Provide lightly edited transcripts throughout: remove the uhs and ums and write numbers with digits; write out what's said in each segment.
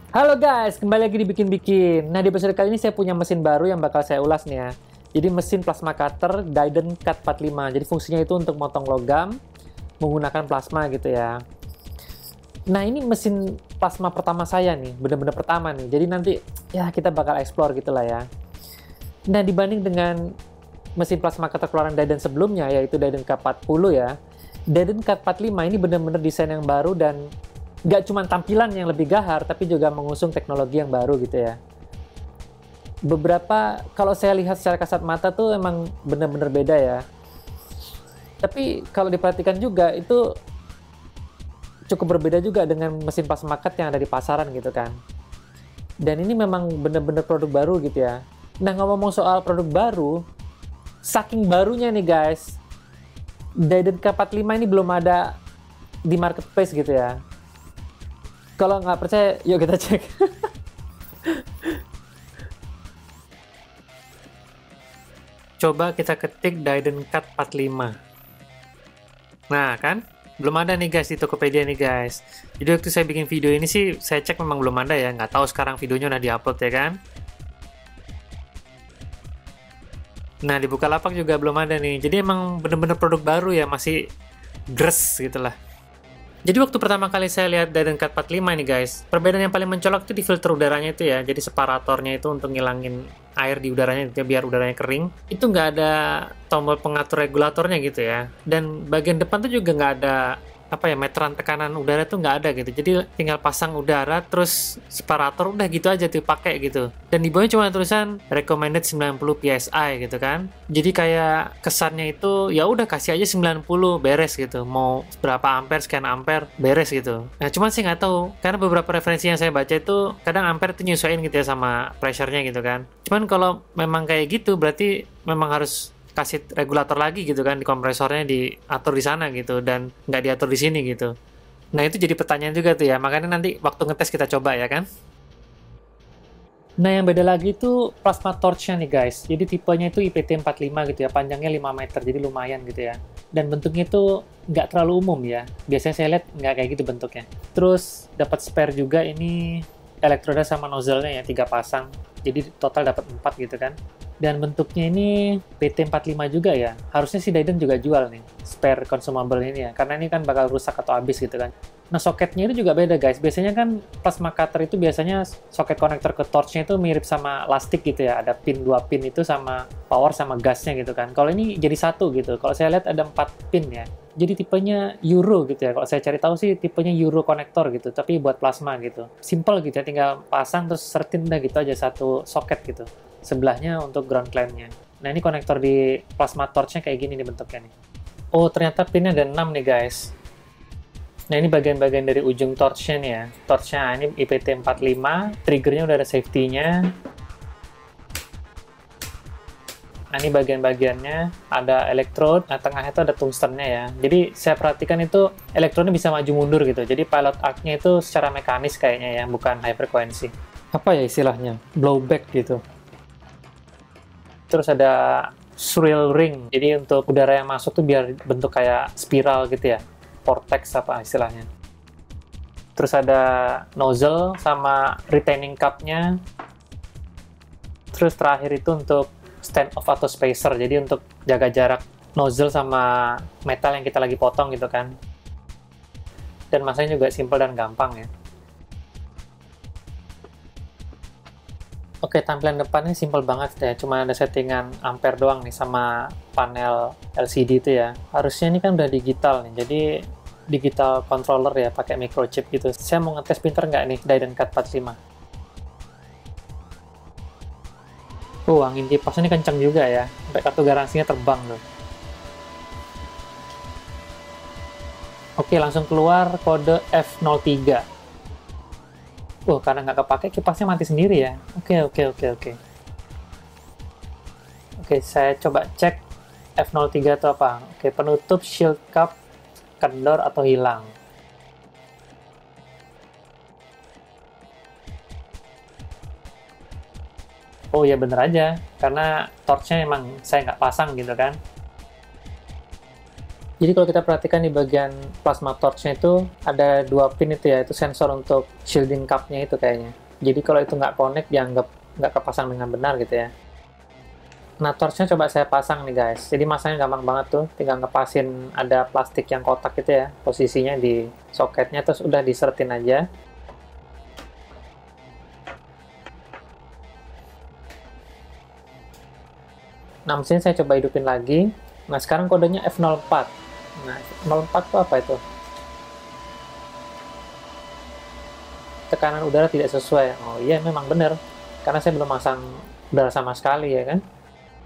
Halo guys, kembali lagi di Bikin-Bikin. Nah, di episode kali ini saya punya mesin baru yang bakal saya ulas nih ya. Jadi mesin plasma cutter Diden Cut 45. Jadi fungsinya itu untuk motong logam menggunakan plasma gitu ya. Nah, ini mesin plasma pertama saya nih, bener-bener pertama nih. Jadi nanti ya kita bakal explore gitu lah ya. Nah, dibanding dengan mesin plasma cutter keluaran Diden sebelumnya, yaitu Diden K40 ya, Diden K45 ini bener-bener desain yang baru dan nggak cuma tampilan yang lebih gahar, tapi juga mengusung teknologi yang baru gitu ya. Beberapa, kalau saya lihat secara kasat mata tuh emang bener-bener beda ya. Tapi kalau diperhatikan juga, itu cukup berbeda juga dengan mesin plasma cut yang ada di pasaran gitu kan. Dan ini memang bener-bener produk baru gitu ya. Nah, ngomong soal produk baru, saking barunya nih guys, Diden K45 ini belum ada di marketplace gitu ya. Kalau nggak percaya, yuk kita cek. Coba kita ketik Diden Cut 45. Nah, kan? Belum ada nih guys di Tokopedia nih guys. Jadi waktu saya bikin video ini sih, saya cek memang belum ada ya. Nggak tahu sekarang videonya udah diupload ya kan? Nah, di Bukalapak juga belum ada nih. Jadi emang bener-bener produk baru ya, masih dres gitu lah. Jadi waktu pertama kali saya lihat Diden Cut 45 nih guys, perbedaan yang paling mencolok itu di filter udaranya itu ya. Jadi separatornya itu untuk ngilangin air di udaranya gitu ya, biar udaranya kering. Itu nggak ada tombol pengatur regulatornya gitu ya. Dan bagian depan tuh juga nggak ada apa ya, meteran tekanan udara tuh nggak ada gitu. Jadi tinggal pasang udara terus separator udah gitu aja tuh pakai gitu. Dan di bawahnya cuma tulisan recommended 90 psi gitu kan. Jadi kayak kesannya itu ya udah kasih aja 90 beres gitu. Mau berapa ampere, sekian ampere beres gitu. Nah, cuman sih nggak tahu karena beberapa referensi yang saya baca itu kadang ampere tuh nyesuaiin gitu ya sama pressure-nya gitu kan. Cuman kalau memang kayak gitu berarti memang harus kasih regulator lagi gitu kan, di kompresornya diatur di sana gitu dan nggak diatur di sini gitu. Nah, itu jadi pertanyaan juga tuh ya, makanya nanti waktu ngetes kita coba ya kan. Nah, yang beda lagi itu plasma torch-nya nih guys. Jadi tipenya itu IPT45 gitu ya, panjangnya 5 meter, jadi lumayan gitu ya. Dan bentuknya itu nggak terlalu umum ya. Biasanya saya lihat nggak kayak gitu bentuknya. Terus dapat spare juga ini elektroda sama nozzle-nya ya, 3 pasang. Jadi total dapat 4 gitu kan. Dan bentuknya ini PT45 juga ya. Harusnya si Diden juga jual nih, spare consumable ini ya. Karena ini kan bakal rusak atau habis gitu kan. Nah, soketnya itu juga beda guys. Biasanya kan plasma cutter itu biasanya soket konektor ke torch-nya itu mirip sama lastik gitu ya. Ada pin 2 pin itu sama power sama gasnya gitu kan. Kalau ini jadi satu gitu. Kalau saya lihat ada 4 pin ya. Jadi tipenya Euro gitu ya. Kalau saya cari tahu sih tipenya Euro konektor gitu, tapi buat plasma gitu. Simple gitu ya, tinggal pasang terus sertin dah gitu aja satu soket gitu. Sebelahnya untuk ground clamp-nya. Nah, ini konektor di plasma torch-nya kayak gini nih bentuknya nih. Oh, ternyata pinnya ada 6 nih guys. Nah, ini bagian-bagian dari ujung torch-nya nih ya. Torch-nya ini IPT45, triggernya udah ada safety-nya. Nah, ini bagian-bagiannya ada elektrode, nah tengahnya itu ada tungstennya ya. Jadi saya perhatikan itu elektrodnya bisa maju mundur gitu. Jadi pilot arc-nya itu secara mekanis kayaknya ya, bukan high frekuensi. Apa ya istilahnya? Blowback gitu. Terus ada swirl ring. Jadi untuk udara yang masuk tuh biar bentuk kayak spiral gitu ya. Vortex apa istilahnya. Terus ada nozzle sama retaining cup-nya. Terus terakhir itu untuk stand off atau spacer, jadi untuk jaga jarak nozzle sama metal yang kita lagi potong gitu kan. Dan masanya juga simple dan gampang ya. Oke, tampilan depannya simple banget ya, cuma ada settingan ampere doang nih sama panel LCD itu ya. Harusnya ini kan udah digital nih, jadi digital controller ya, pakai microchip gitu. Saya mau ngetes pinter nggak nih Diden Cut 45. Angin kipas ini kencang juga ya. Sampai kartu garansinya terbang tuh. Oke, langsung keluar kode F03. Karena nggak kepake, kipasnya mati sendiri ya. Oke. Oke, saya coba cek F03 itu apa. Oke, penutup shield cup kendor atau hilang. Oh ya bener aja, karena torch-nya emang saya nggak pasang gitu kan. Jadi kalau kita perhatikan di bagian plasma torch-nya itu ada 2 pin itu ya, itu sensor untuk shielding cup-nya itu kayaknya. Jadi kalau itu nggak connect, dianggap nggak kepasang dengan benar gitu ya. Nah, torch-nya coba saya pasang nih guys. Jadi masangnya gampang banget tuh, tinggal ngepasin ada plastik yang kotak gitu ya, posisinya di soketnya, terus udah diseretin aja. Nah, mesin saya coba hidupin lagi. Nah, sekarang kodenya F04. Nah, F04 itu apa itu? Tekanan udara tidak sesuai. Oh iya, memang benar. Karena saya belum masang udara sama sekali ya kan.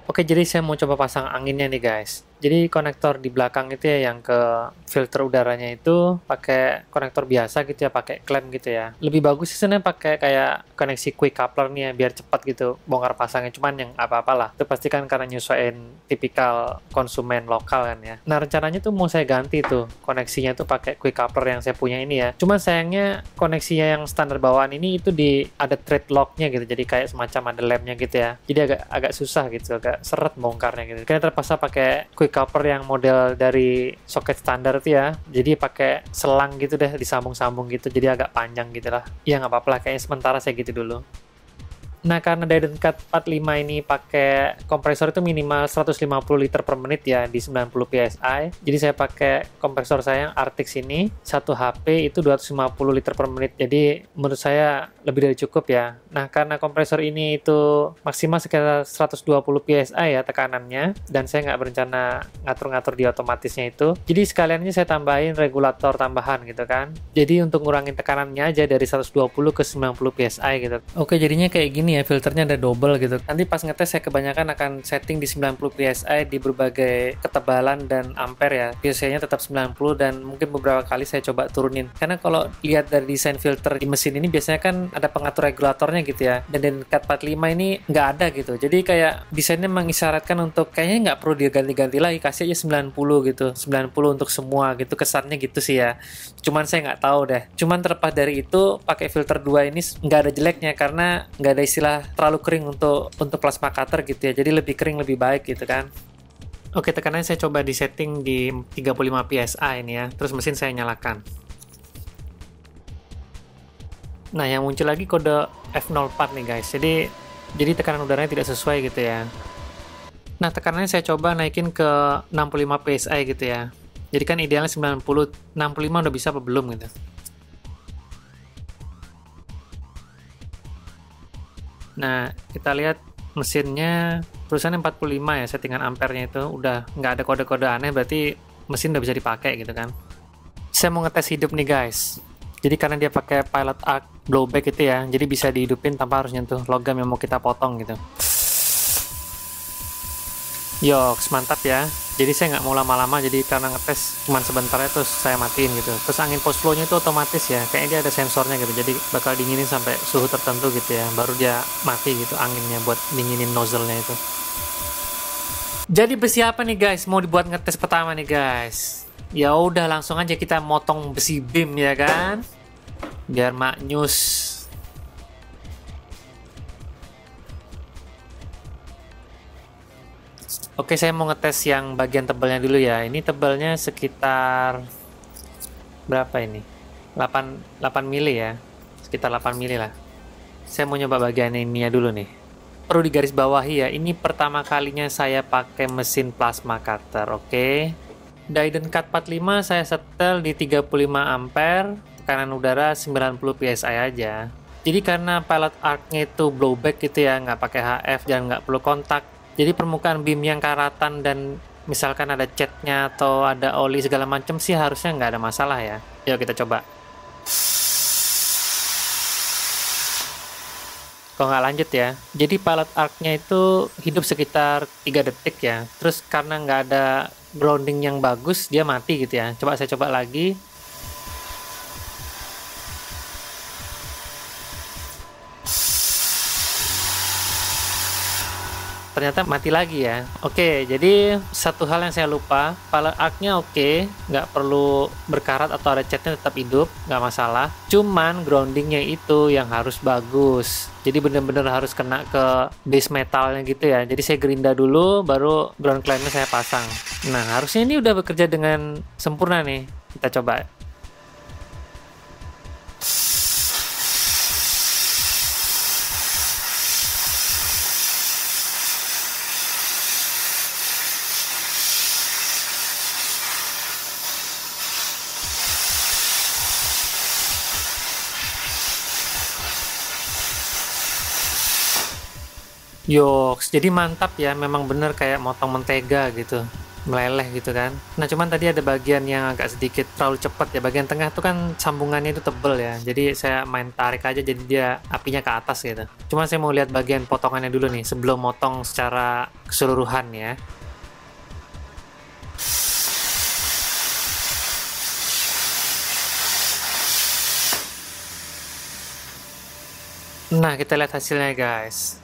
Oke, jadi saya mau coba pasang anginnya nih guys. Jadi konektor di belakang itu ya yang ke filter udaranya itu pakai konektor biasa gitu ya, pakai klem gitu ya. Lebih bagus sih sebenarnya pakai kayak koneksi quick coupler nih ya, biar cepat gitu bongkar pasangnya. Cuman yang apa-apalah, itu pasti kan karena nyesuaiin tipikal konsumen lokal kan ya. Nah rencananya tuh mau saya ganti tuh koneksinya tuh pakai quick coupler yang saya punya ini ya. Cuman sayangnya koneksinya yang standar bawaan ini itu ada thread locknya gitu, jadi kayak semacam ada lemnya gitu ya. Jadi agak susah gitu, agak seret bongkarnya gitu. Karena terpaksa pakai quick coupler yang model dari soket standar itu ya, jadi pakai selang gitu deh, disambung-sambung gitu, jadi agak panjang gitu lah. Ya nggak apa-apa lah, kayaknya sementara saya gitu dulu. Nah, karena Dyden Cut 45 ini pakai kompresor itu minimal 150 liter per menit ya di 90 PSI. Jadi saya pakai kompresor saya yang Artix ini, 1 HP itu 250 liter per menit. Jadi menurut saya lebih dari cukup ya. Nah, karena kompresor ini itu maksimal sekitar 120 PSI ya tekanannya, dan saya nggak berencana ngatur-ngatur di otomatisnya itu. Jadi sekaliannya saya tambahin regulator tambahan gitu kan. Jadi untuk ngurangin tekanannya aja dari 120 ke 90 PSI gitu. Oke, jadinya kayak gini ya, filternya ada double gitu. Nanti pas ngetes saya kebanyakan akan setting di 90 PSI di berbagai ketebalan dan ampere ya. Biasanya tetap 90 dan mungkin beberapa kali saya coba turunin. Karena kalau lihat dari desain filter di mesin ini biasanya kan ada pengatur regulatornya gitu ya. Dan Cut 45 ini nggak ada gitu. Jadi kayak desainnya mengisyaratkan untuk kayaknya nggak perlu diganti-ganti lagi, kasih aja 90 gitu. 90 untuk semua gitu, kesannya gitu sih ya. Cuman saya nggak tahu deh. Cuman terlepas dari itu, pakai filter 2 ini nggak ada jeleknya karena nggak ada istilah terlalu kering untuk plasma cutter gitu ya, jadi lebih kering lebih baik gitu kan. Oke, tekanannya saya coba di setting di 35 PSI ini ya, terus mesin saya nyalakan. Nah, yang muncul lagi kode F04 nih guys, jadi tekanan udaranya tidak sesuai gitu ya. Nah, tekanannya saya coba naikin ke 65 PSI gitu ya, jadi kan idealnya 90, 65 udah bisa apa belum gitu. Nah, kita lihat mesinnya tulisannya 45 ya, settingan ampernya itu udah nggak ada kode-kode aneh, berarti mesin udah bisa dipakai gitu kan. Saya mau ngetes hidup nih guys. Jadi karena dia pakai pilot arc blowback itu ya, jadi bisa dihidupin tanpa harus nyentuh logam yang mau kita potong gitu. Yoks, mantap ya. Jadi saya nggak mau lama-lama, jadi karena ngetes cuma sebentar ya, terus saya matiin gitu. Terus angin post flow-nya itu otomatis ya, kayaknya dia ada sensornya gitu, jadi bakal dinginin sampai suhu tertentu gitu ya, baru dia mati gitu anginnya buat dinginin nozzle-nya itu. Jadi besi apa nih guys mau dibuat ngetes pertama nih guys? Ya udah langsung aja kita motong besi beam ya kan, biar maknyus. Oke, saya mau ngetes yang bagian tebalnya dulu ya. Ini tebalnya sekitar berapa ini? 8 mili ya. Sekitar 8 mili lah. Saya mau nyoba bagian ini ya dulu nih. Perlu digarisbawahi ya, ini pertama kalinya saya pakai mesin plasma cutter, oke. Dyden Cut 45 saya setel di 35 ampere, tekanan udara 90 PSI aja. Jadi karena pilot arc-nya itu blowback gitu ya, nggak pakai HF dan nggak perlu kontak. Jadi permukaan beam yang karatan dan misalkan ada catnya atau ada oli segala macam sih harusnya nggak ada masalah ya. Yuk kita coba. Kok nggak lanjut ya. Jadi pilot arc-nya itu hidup sekitar 3 detik ya. Terus karena nggak ada grounding yang bagus dia mati gitu ya. Coba saya coba lagi. ternyata mati lagi ya. Oke, jadi satu hal yang saya lupa, power arc-nya oke, nggak perlu berkarat atau ada catnya, tetap hidup, nggak masalah. Cuman groundingnya itu yang harus bagus. Jadi bener-bener harus kena ke base metalnya gitu ya. Jadi saya gerinda dulu, baru ground clamp-nya saya pasang. Nah, harusnya ini udah bekerja dengan sempurna nih. Kita coba. Yoks, jadi mantap ya, memang bener kayak motong mentega gitu, meleleh gitu kan. Nah, cuman tadi ada bagian yang agak sedikit terlalu cepat ya, bagian tengah tuh kan sambungannya itu tebel ya, jadi saya main tarik aja jadi dia apinya ke atas gitu. Cuman saya mau lihat bagian potongannya dulu nih, sebelum motong secara keseluruhan ya. Nah, kita lihat hasilnya guys.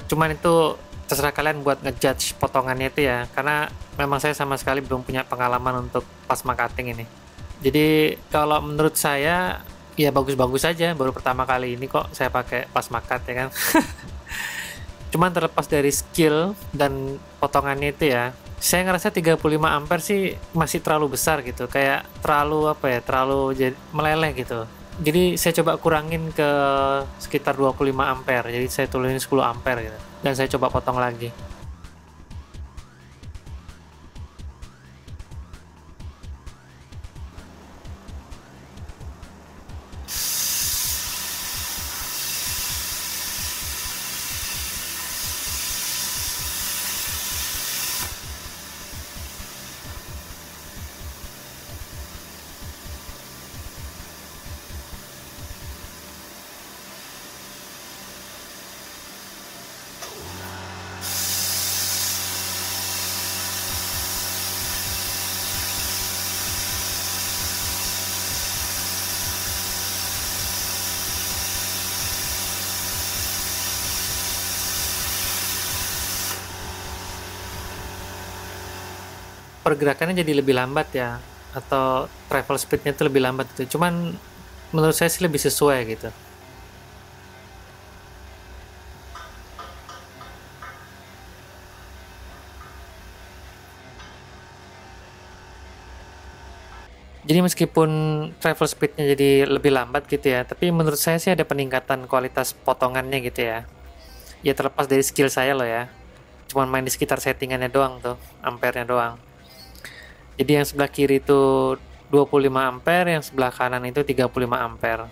Cuman itu terserah kalian buat ngejudge potongannya itu ya, karena memang saya sama sekali belum punya pengalaman untuk plasma cutting ini. Jadi kalau menurut saya ya bagus-bagus aja, baru pertama kali ini kok saya pakai plasma cut ya kan. Cuman terlepas dari skill dan potongannya itu ya, saya ngerasa 35 ampere sih masih terlalu besar gitu, kayak terlalu apa ya, terlalu meleleh gitu. Jadi saya coba kurangin ke sekitar 25 ampere, jadi saya turunin 10 ampere gitu, dan saya coba potong lagi. Pergerakannya jadi lebih lambat ya, atau travel speednya itu lebih lambat gitu. Cuman menurut saya sih lebih sesuai gitu. Jadi meskipun travel speednya jadi lebih lambat gitu ya, tapi menurut saya sih ada peningkatan kualitas potongannya gitu ya. Ya terlepas dari skill saya loh ya. Cuman main di sekitar settingannya doang tuh, ampernya doang. Jadi yang sebelah kiri itu 25 ampere, yang sebelah kanan itu 35 ampere.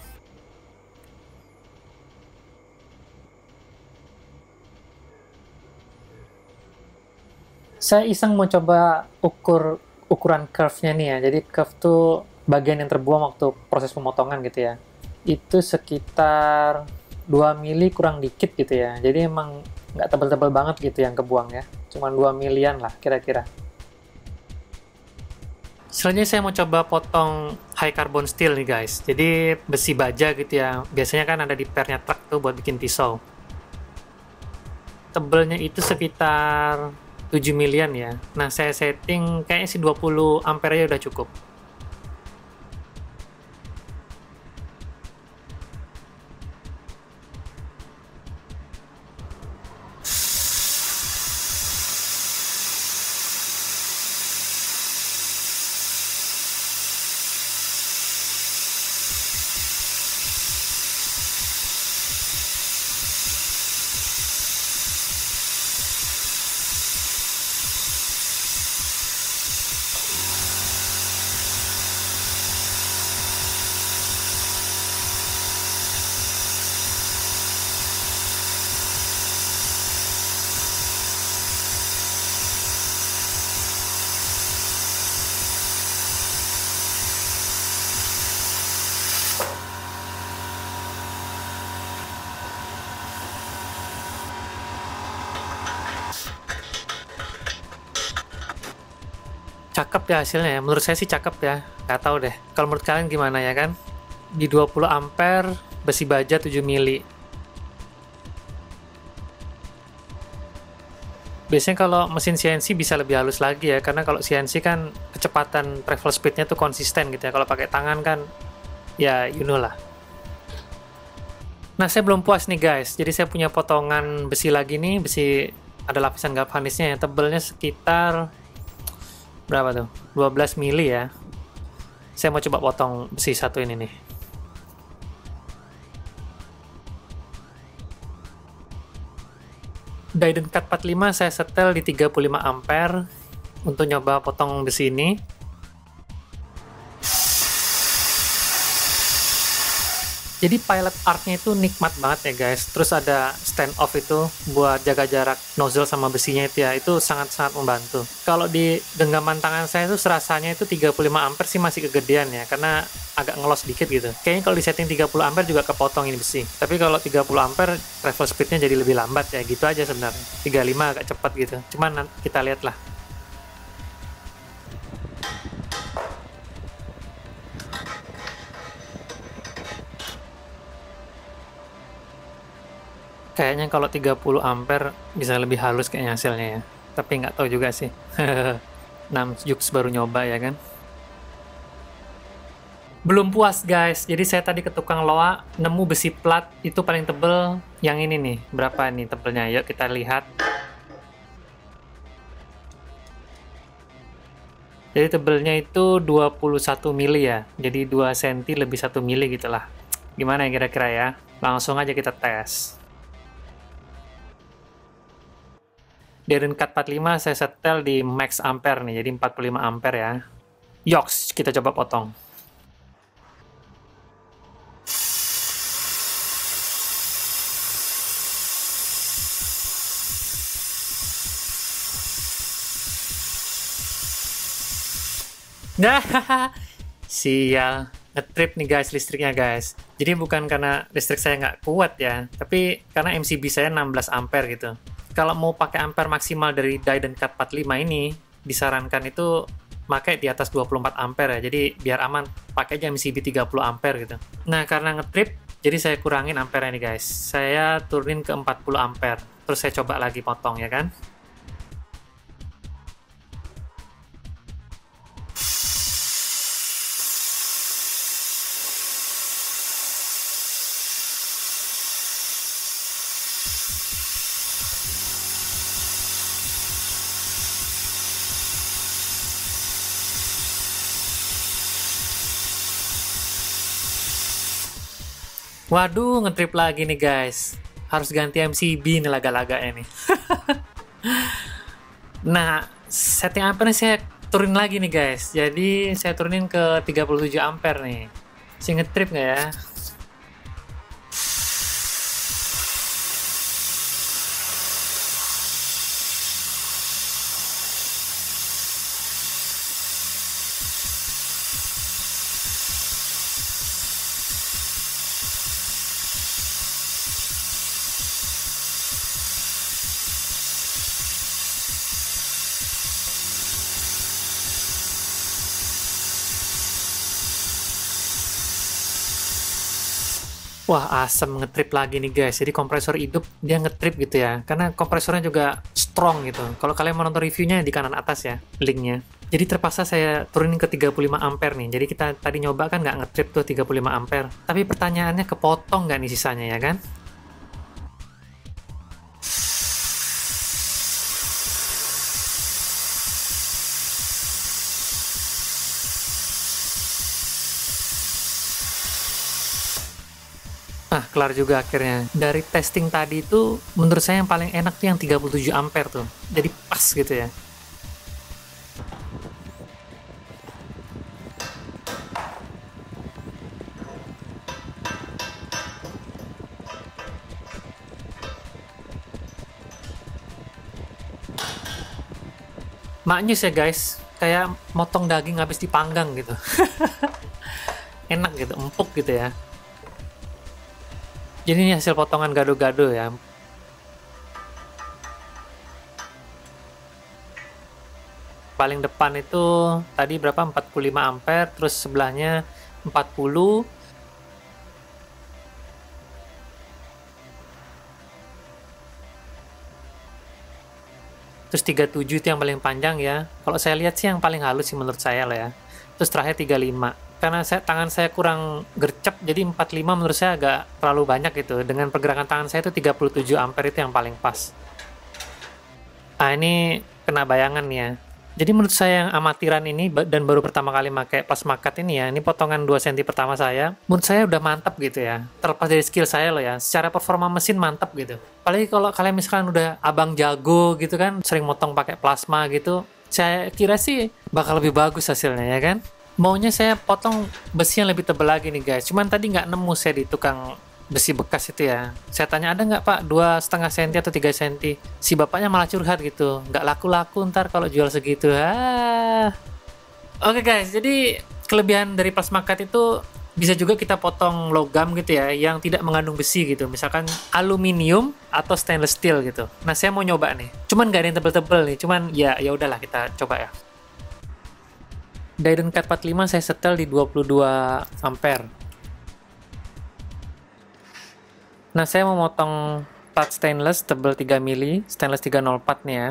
Saya iseng mau coba ukuran curve-nya nih ya. Jadi curve tuh bagian yang terbuang waktu proses pemotongan gitu ya. Itu sekitar 2 mili kurang dikit gitu ya. Jadi emang nggak tebal-tebal banget gitu yang kebuang ya. Cuman 2 milian lah kira-kira. Selanjutnya saya mau coba potong high carbon steel nih guys. Jadi besi baja gitu ya. Biasanya kan ada di pernya truk tuh buat bikin pisau. Tebelnya itu sekitar 7 milian ya. Nah, saya setting kayaknya sih 20 ampere aja udah cukup. Cakep ya hasilnya ya, menurut saya sih cakep ya, nggak tahu deh kalau menurut kalian gimana ya kan. Di 20 ampere besi baja 7 mili. Biasanya kalau mesin CNC bisa lebih halus lagi ya, karena kalau CNC kan kecepatan travel speednya tuh konsisten gitu ya. Kalau pakai tangan kan, ya you know lah. Nah, saya belum puas nih guys, jadi saya punya potongan besi lagi nih, besi ada lapisan galvanisnya yang tebelnya sekitar, berapa tuh? 12 mili ya. Saya mau coba potong besi satu ini nih. Diden Cut 45 saya setel di 35 ampere untuk nyoba potong besi ini. Jadi pilot arc-nya itu nikmat banget ya guys. Terus ada stand off itu buat jaga jarak nozzle sama besinya itu ya. Itu sangat-sangat membantu. Kalau di genggaman tangan saya itu serasanya itu 35 ampere sih masih kegedean ya. Karena agak ngelos dikit gitu. Kayaknya kalau di setting 30 ampere juga kepotong ini besi. Tapi kalau 30 ampere travel speednya jadi lebih lambat ya. Gitu aja sebenarnya. 35 agak cepat gitu. Cuman kita lihat lah. Kayaknya kalau 30 ampere bisa lebih halus kayaknya hasilnya ya. Tapi nggak tahu juga sih. 6 jux baru nyoba ya kan. Belum puas guys, jadi saya tadi ke tukang loa nemu besi plat itu paling tebel yang ini nih. Berapa nih tebelnya? Yuk kita lihat. Jadi tebelnya itu 21 mili ya. Jadi 2 cm lebih 1 mili gitu lah. Gimana ya kira-kira ya? Langsung aja kita tes. Diden Cut 45 saya setel di max ampere nih, jadi 45 ampere ya. Yoks, kita coba potong. Nah, sial. Ngetrip nih guys listriknya guys. Jadi bukan karena listrik saya nggak kuat ya, tapi karena MCB saya 16 ampere gitu. Kalau mau pakai ampere maksimal dari Diden Cut 45 ini, disarankan itu pakai di atas 24 ampere ya. Jadi biar aman, pakai aja MCB 30 ampere gitu. Nah, karena ngetrip, jadi saya kurangin ampere nih guys. Saya turunin ke 40 ampere. Terus saya coba lagi potong ya kan. Waduh, ngetrip lagi nih guys. Harus ganti MCB nih laga-laganya nih. Nah, setting ampere saya turunin lagi nih guys. Jadi saya turunin ke 37 ampere nih. Si ngetrip nggak ya? Wah, asem ngetrip lagi nih guys. Jadi kompresor hidup dia ngetrip gitu ya. Karena kompresornya juga strong gitu. Kalau kalian mau nonton reviewnya di kanan atas ya, linknya. Jadi terpaksa saya turunin ke 35 ampere nih. Jadi kita tadi nyoba kan nggak ngetrip tuh 35 ampere. Tapi pertanyaannya kepotong nggak nih sisanya ya kan? Nah, kelar juga akhirnya. Dari testing tadi itu, menurut saya yang paling enak tuh yang 37 ampere tuh. Jadi pas gitu ya. Maknyus ya guys, kayak motong daging habis dipanggang gitu. Enak gitu, empuk gitu ya. Jadi ini hasil potongan gado-gado ya. Paling depan itu tadi berapa? 45 ampere, terus sebelahnya 40. Terus 37 itu yang paling panjang ya. Kalau saya lihat sih yang paling halus sih menurut saya lah ya. Terus terakhir 35. Karena tangan saya kurang gercep, jadi 45 menurut saya agak terlalu banyak gitu. Dengan pergerakan tangan saya itu 37 ampere itu yang paling pas. Ah, ini kena bayangan ya. Jadi menurut saya yang amatiran ini dan baru pertama kali pakai plasma-cut ini ya, ini potongan 2 cm pertama saya, menurut saya udah mantap gitu ya. Terlepas dari skill saya loh ya, secara performa mesin mantap gitu. Apalagi kalau kalian misalkan udah abang jago gitu kan, sering motong pakai plasma gitu, saya kira sih bakal lebih bagus hasilnya ya kan. Maunya saya potong besi yang lebih tebal lagi nih guys, cuman tadi nggak nemu saya di tukang besi bekas itu ya. Saya tanya, ada nggak pak 2,5 cm atau 3 cm? Si bapaknya malah curhat gitu, nggak laku-laku ntar kalau jual segitu. Oke guys, jadi kelebihan dari plasma cut itu bisa juga kita potong logam gitu ya, yang tidak mengandung besi gitu, misalkan aluminium atau stainless steel gitu. Nah saya mau nyoba nih, cuman nggak ada yang tebel-tebel nih, cuman ya udahlah kita coba ya. Daiden Cut 45 saya setel di 22 ampere. Nah, saya mau motong plat stainless tebal 3 mili, stainless 304 nih ya.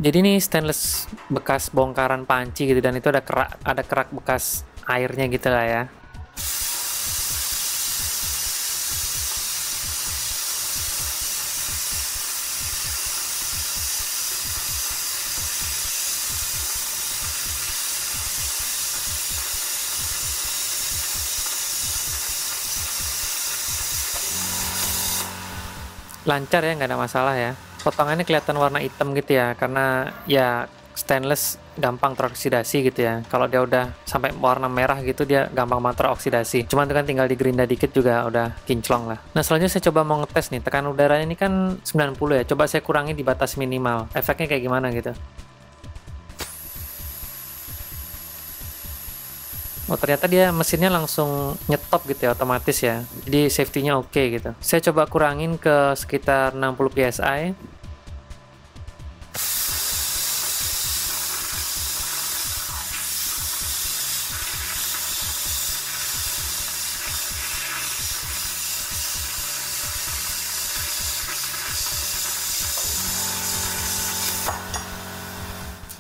Jadi ini stainless bekas bongkaran panci gitu, dan itu ada kerak bekas airnya gitu lah ya. Lancar ya, nggak ada masalah ya. Potongannya kelihatan warna hitam gitu ya, karena ya stainless gampang teroksidasi gitu ya. Kalau dia udah sampai warna merah gitu, dia gampang banget teroksidasi. Cuman itu kan tinggal digerinda dikit juga udah kinclong lah. Nah selanjutnya saya coba mau ngetes nih, tekanan udaranya ini kan 90 ya. Coba saya kurangi di batas minimal. Efeknya kayak gimana gitu. Oh ternyata dia mesinnya langsung nyetop gitu ya, otomatis ya. Jadi safety-nya oke gitu. Saya coba kurangin ke sekitar 60 psi.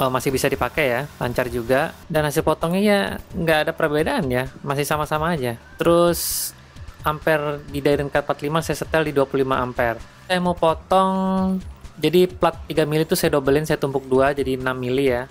Oh, masih bisa dipakai ya, lancar juga, dan hasil potongnya ya nggak ada perbedaan ya, masih sama-sama aja. Terus ampere di Daiden Cut 45 saya setel di 25 ampere. Saya mau potong, jadi plat 3 mili itu saya dobelin, saya tumpuk 2 jadi 6 mili ya.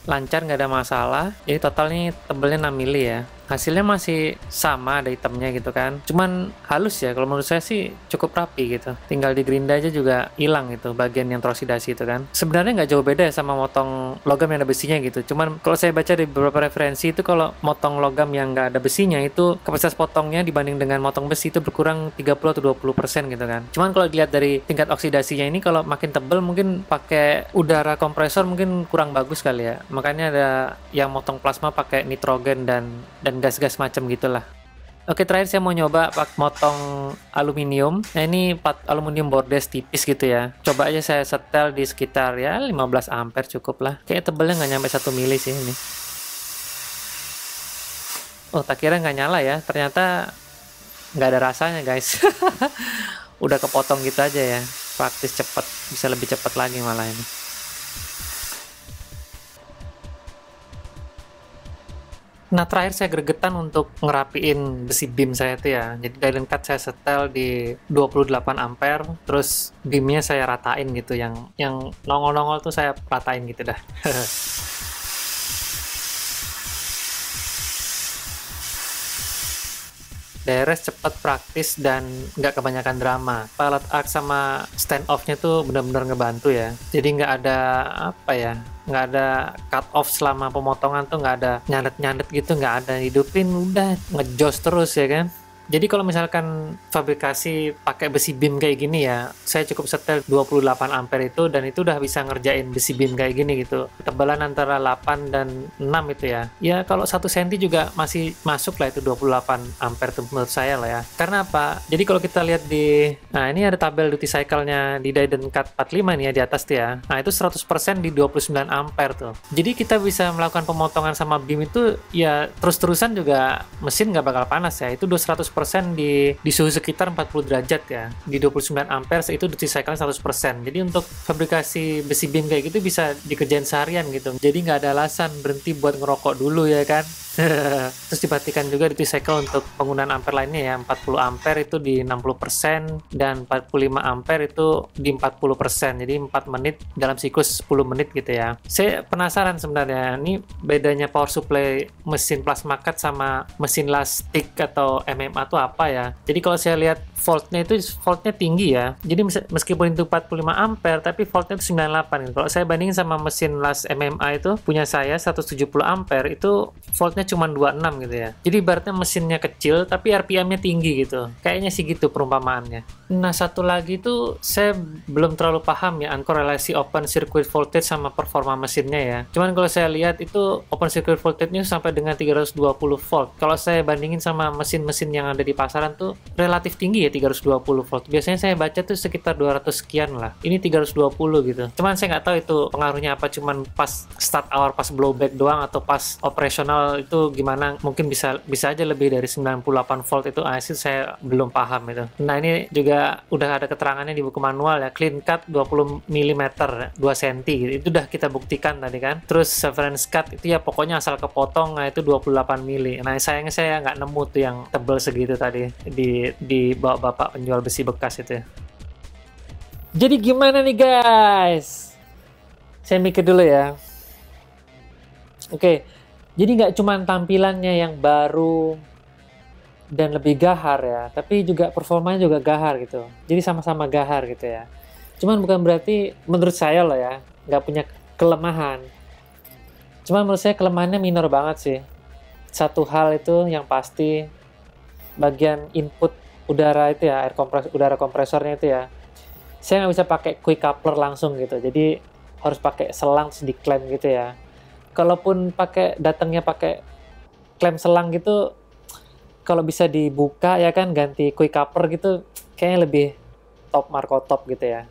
Lancar, nggak ada masalah. Jadi totalnya tebelnya 6 mili ya. Hasilnya masih sama, ada hitamnya gitu kan, cuman halus ya. Kalau menurut saya sih cukup rapi gitu, tinggal digerinda aja juga hilang gitu bagian yang teroksidasi itu kan. Sebenarnya nggak jauh beda ya sama motong logam yang ada besinya gitu, cuman kalau saya baca di beberapa referensi itu kalau motong logam yang nggak ada besinya itu kapasitas potongnya dibanding dengan motong besi itu berkurang 30 atau 20% gitu kan. Cuman kalau dilihat dari tingkat oksidasinya ini, kalau makin tebel mungkin pakai udara kompresor mungkin kurang bagus kali ya. Makanya ada yang motong plasma pakai nitrogen dan gas-gas macam gitulah. Oke, terakhir saya mau nyoba motong aluminium. Nah ini aluminium bordes tipis gitu ya. Coba aja saya setel di sekitar ya 15 ampere cukup lah. Kayaknya tebelnya nggak nyampe 1 mili sih ini. Oh tak kira nggak nyala ya, ternyata nggak ada rasanya guys. Udah kepotong gitu aja ya. Praktis cepet, bisa lebih cepat lagi malah ini. Nah terakhir saya gregetan untuk ngerapiin besi beam saya itu ya. Jadi Daiden Cut saya setel di 28 ampere, terus beamnya saya ratain gitu, yang nongol-nongol tuh saya ratain gitu dah. Beres, cepet, praktis, dan nggak kebanyakan drama. Palette arc sama stand off-nya tuh benar-benar ngebantu ya. Jadi nggak ada apa ya, nggak ada cut off selama pemotongan tuh, nggak ada nyandet-nyandet gitu, nggak ada, hidupin udah ngejos terus ya kan. Jadi kalau misalkan fabrikasi pakai besi beam kayak gini ya, saya cukup setel 28 ampere itu, dan itu udah bisa ngerjain besi beam kayak gini gitu. Ketebalan antara 8 dan 6 itu ya. Ya kalau 1 cm juga masih masuk lah itu 28 ampere tuh menurut saya lah ya. Karena apa? Jadi kalau kita lihat nah ini ada tabel duty cycle-nya di Diden Cat 45 nih ya, di atas tuh ya. Nah itu 100% di 29 ampere tuh. Jadi kita bisa melakukan pemotongan sama beam itu ya terus-terusan juga mesin nggak bakal panas ya. Itu 200% di suhu sekitar 40 derajat ya. Di 29 ampere itu duty cycle 100%. Jadi untuk fabrikasi besi beam kayak gitu bisa dikerjain seharian gitu. Jadi nggak ada alasan berhenti buat ngerokok dulu ya kan. Terus diperhatikan juga duty cycle untuk penggunaan ampere lainnya ya. 40 ampere itu di 60% dan 45 ampere itu di 40%. Jadi 4 menit dalam siklus 10 menit gitu ya. Saya penasaran sebenarnya ini bedanya power supply mesin plasma cut sama mesin las stick atau MMA itu apa ya. Jadi kalau saya lihat voltnya tinggi ya. Jadi meskipun itu 45 ampere tapi voltnya itu 98 gitu. Kalau saya bandingin sama mesin las MMA itu punya saya 170 ampere itu voltnya cuma 26 gitu ya. Jadi ibaratnya mesinnya kecil tapi RPM-nya tinggi gitu. Kayaknya sih gitu perumpamaannya. Nah, satu lagi itu saya belum terlalu paham ya korelasi open circuit voltage sama performa mesinnya ya. Cuman kalau saya lihat itu open circuit voltage-nya sampai dengan 320 volt. Kalau saya bandingin sama mesin-mesin yang ada di pasaran tuh relatif tinggi ya 320 volt. Biasanya saya baca tuh sekitar 200 sekian lah. Ini 320 gitu. Cuman saya nggak tahu itu pengaruhnya apa, cuman pas start hour, pas blowback doang atau pas operasional itu gimana. Mungkin bisa aja lebih dari 98 volt itu sih saya belum paham itu. Nah, ini juga udah ada keterangannya di buku manual ya. Clean cut 20 mm 2 cm gitu. Itu udah kita buktikan tadi kan. Terus severance cut itu ya pokoknya asal kepotong, nah itu 28 mm. Nah, sayangnya saya nggak nemu tuh yang tebel segitu tadi di bapak penjual besi bekas itu ya. Jadi gimana nih guys? Saya mikir dulu ya. Oke, jadi nggak cuma tampilannya yang baru dan lebih gahar ya, tapi juga performanya juga gahar gitu. Jadi sama-sama gahar gitu ya. Cuman bukan berarti menurut saya loh ya, nggak punya kelemahan. Cuman menurut saya kelemahannya minor banget sih. Satu hal itu yang pasti, bagian input udara itu ya, udara kompresornya itu ya, saya nggak bisa pakai quick coupler langsung gitu, jadi harus pakai selang di klem gitu ya. Kalaupun datangnya pakai klem selang gitu, kalau bisa dibuka ya kan, ganti quick coupler gitu, kayaknya lebih top Marco top gitu ya.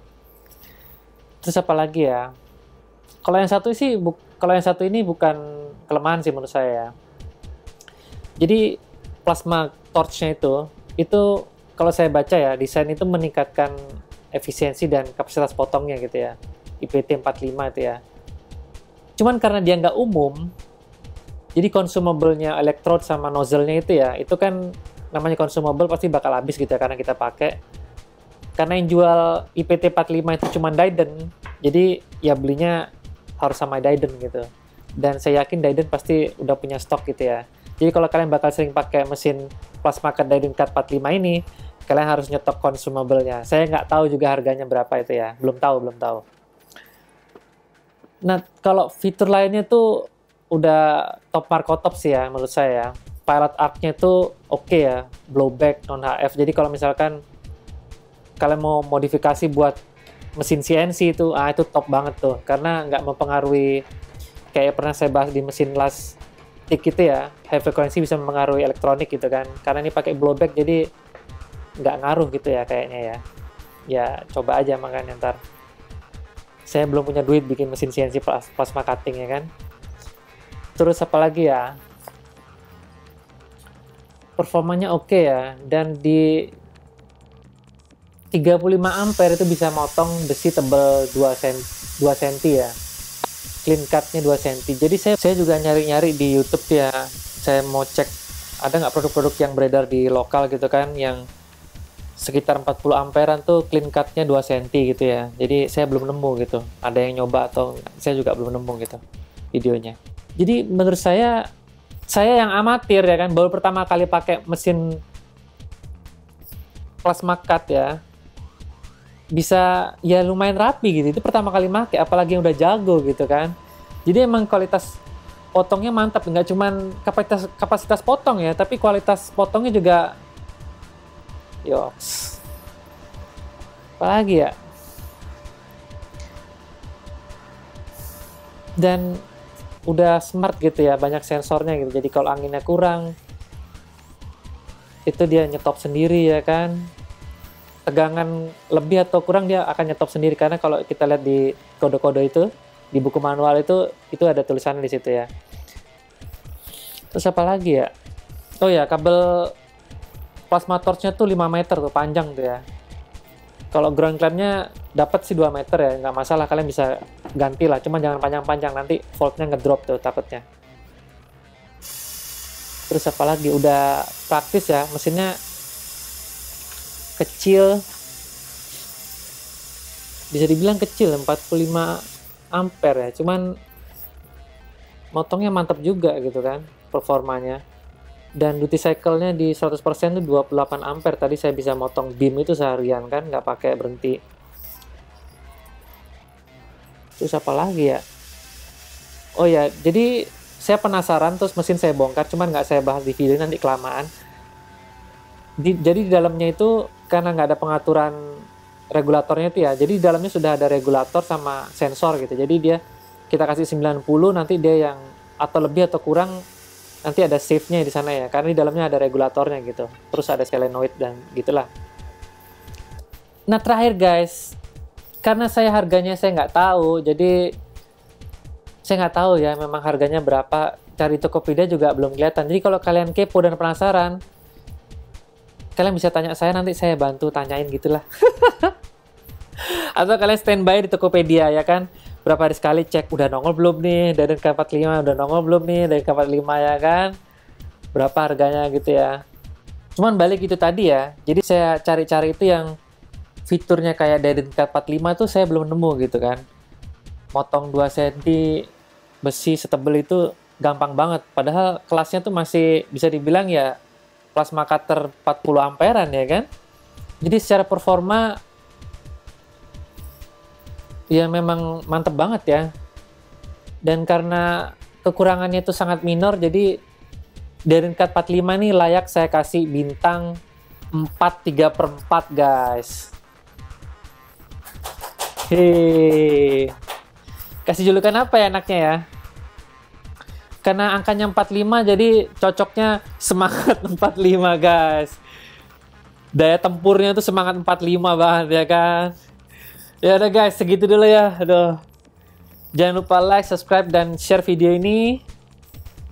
Terus apa lagi ya, kalau yang satu ini bukan kelemahan sih menurut saya ya. Jadi plasma torch-nya itu kalau saya baca ya, desain itu meningkatkan efisiensi dan kapasitas potongnya gitu ya, IPT 45 itu ya. Cuman karena dia nggak umum, jadi consumable-nya electrode sama nozzle-nya itu ya, itu kan namanya consumable pasti bakal habis gitu ya karena kita pakai. Karena yang jual IPT 45 itu cuma Diden, jadi ya belinya harus sama Diden gitu. Dan saya yakin Diden pasti udah punya stok gitu ya. Jadi kalau kalian bakal sering pakai mesin plasma cut Diden Cat 45 ini, kalian harus nyetok consumable-nya. Saya nggak tahu juga harganya berapa itu ya. Belum tahu. Nah, kalau fitur lainnya tuh udah top Marco top sih ya menurut saya. Pilot arc-nya tuh oke ya, blowback, non-HF. Jadi kalau misalkan kalian mau modifikasi buat mesin CNC itu top banget tuh. Karena nggak mempengaruhi, kayak pernah saya bahas di mesin las stick gitu ya, high frequency bisa mempengaruhi elektronik gitu kan. Karena ini pakai blowback jadi nggak ngaruh gitu ya kayaknya ya. Ya coba aja makanya ntar. Saya belum punya duit bikin mesin CNC plasma cutting ya kan. Terus apa lagi ya? Performanya oke ya, dan di 35 ampere itu bisa motong besi tebal 2 cm ya. Clean cut-nya 2 cm. Jadi saya juga nyari-nyari di YouTube ya. Saya mau cek ada nggak produk-produk yang beredar di lokal gitu kan, yang sekitar 40 amperan tuh clean cut-nya 2 cm gitu ya. Jadi saya belum nemu gitu. Ada yang nyoba atau saya juga belum nemu gitu videonya. Jadi menurut saya yang amatir ya kan, baru pertama kali pakai mesin plasma cut ya, bisa ya lumayan rapi gitu. Itu pertama kali pakai, apalagi yang udah jago gitu kan. Jadi emang kualitas potongnya mantap, nggak cuman kapasitas potong ya, tapi kualitas potongnya juga Yoks. Apalagi ya? Dan udah smart gitu ya, banyak sensornya gitu. Jadi kalau anginnya kurang, itu dia nyetop sendiri ya kan. Tegangan lebih atau kurang dia akan nyetop sendiri, karena kalau kita lihat di kode-kode itu, di buku manual itu ada tulisannya di situ ya. Terus apa lagi ya? Oh ya, kabel plasma torch-nya tuh 5 meter tuh, panjang tuh ya. Kalau ground clamp-nya dapat sih 2 meter ya, nggak masalah, kalian bisa ganti lah, cuma jangan panjang-panjang, nanti voltnya ngedrop tuh takutnya. Terus apa lagi, udah praktis ya, mesinnya kecil, bisa dibilang kecil, 45 ampere ya, cuman motongnya mantap juga gitu kan, performanya. Dan duty cycle-nya di 100% itu 28 ampere. Tadi saya bisa motong beam itu seharian kan, nggak pakai berhenti. Terus apa lagi ya? Oh ya, jadi saya penasaran, terus mesin saya bongkar, cuman nggak saya bahas di video nanti kelamaan. Jadi di dalamnya itu, karena nggak ada pengaturan regulatornya itu ya, jadi di dalamnya sudah ada regulator sama sensor gitu. Jadi kita kasih 90, nanti dia yang atau lebih atau kurang, nanti ada save-nya di sana ya, karena di dalamnya ada regulatornya gitu. Terus ada solenoid dan gitulah. Nah terakhir guys, karena harganya saya nggak tahu, jadi saya nggak tahu ya memang harganya berapa. Cari Tokopedia juga belum kelihatan. Jadi kalau kalian kepo dan penasaran, kalian bisa tanya saya, nanti saya bantu tanyain gitulah. Atau kalian standby di Tokopedia ya kan, berapa hari sekali cek udah nongol belum nih dari K45, udah nongol belum nih dari K45 ya kan, berapa harganya gitu ya. Cuman balik itu tadi ya, jadi saya cari-cari itu yang fiturnya kayak dari K45 tuh saya belum nemu gitu kan. Motong 2 cm besi setebel itu gampang banget, padahal kelasnya tuh masih bisa dibilang ya plasma cutter 40 amperan ya kan. Jadi secara performa ya memang mantep banget ya. Dan karena kekurangannya itu sangat minor, jadi Derencat 45 nih layak saya kasih bintang 4/3/4 guys. Hehehe. Kasih julukan apa ya enaknya ya? Karena angkanya 45, jadi cocoknya semangat 45 guys. Daya tempurnya tuh semangat 45 banget ya kan. Ya udah guys, segitu dulu ya. Aduh. Jangan lupa like, subscribe, dan share video ini.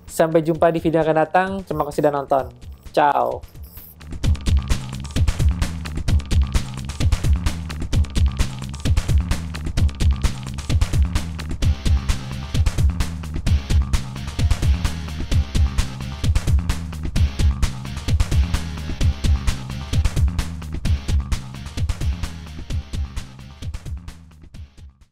Sampai jumpa di video yang akan datang. Terima kasih sudah nonton. Ciao.